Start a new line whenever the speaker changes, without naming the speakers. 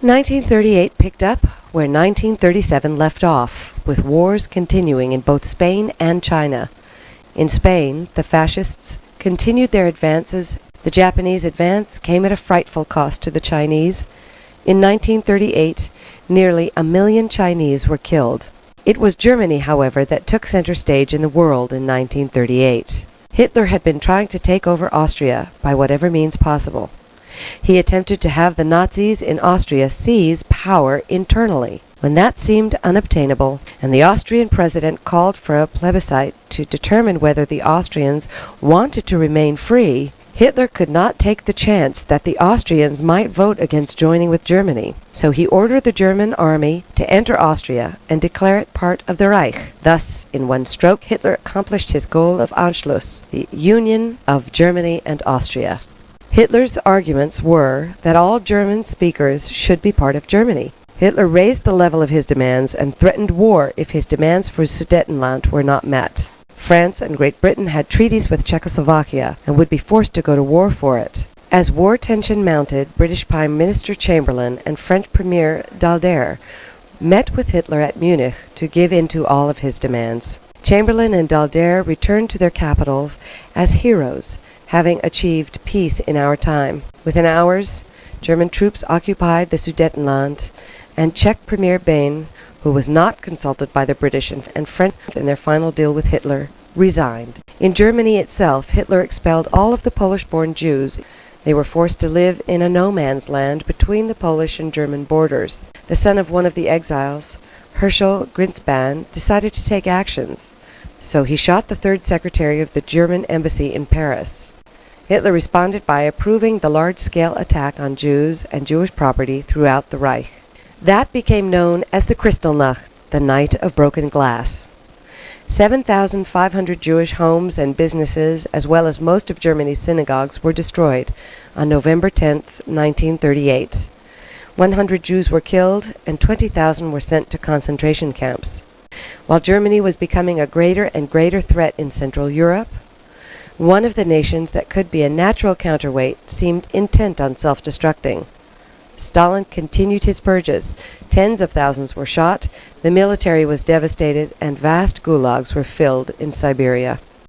1938 picked up where 1937 left off, with wars continuing in both Spain and China. In Spain, the fascists continued their advances. The Japanese advance came at a frightful cost to the Chinese. In 1938, nearly 1 million Chinese were killed. It was Germany, however, that took center stage in the world in 1938. Hitler had been trying to take over Austria by whatever means possible. He attempted to have the Nazis in Austria seize power internally. When that seemed unobtainable, and the Austrian president called for a plebiscite to determine whether the Austrians wanted to remain free, Hitler could not take the chance that the Austrians might vote against joining with Germany. So he ordered the German army to enter Austria and declare it part of the Reich. Thus, in one stroke, Hitler accomplished his goal of Anschluss, the union of Germany and Austria. Hitler's arguments were that all German speakers should be part of Germany. Hitler raised the level of his demands and threatened war if his demands for Sudetenland were not met. France and Great Britain had treaties with Czechoslovakia and would be forced to go to war for it. As war tension mounted, British Prime Minister Chamberlain and French Premier Daladier met with Hitler at Munich to give in to all of his demands. Chamberlain and Daladier returned to their capitals as heroes, having achieved peace in our time. Within hours, German troops occupied the Sudetenland, and Czech Premier Bain, who was not consulted by the British and French in their final deal with Hitler, resigned. In Germany itself, Hitler expelled all of the Polish-born Jews. They were forced to live in a no-man's land between the Polish and German borders. The son of one of the exiles, Herschel Grinspan, decided to take actions. So he shot the third secretary of the German embassy in Paris. Hitler responded by approving the large-scale attack on Jews and Jewish property throughout the Reich. That became known as the Kristallnacht, the Night of Broken Glass. 7,500 Jewish homes and businesses, as well as most of Germany's synagogues, were destroyed on November 10, 1938. 100 Jews were killed, and 20,000 were sent to concentration camps. While Germany was becoming a greater and greater threat in Central Europe, one of the nations that could be a natural counterweight seemed intent on self-destructing. Stalin continued his purges. Tens of thousands were shot, the military was devastated, and vast gulags were filled in Siberia.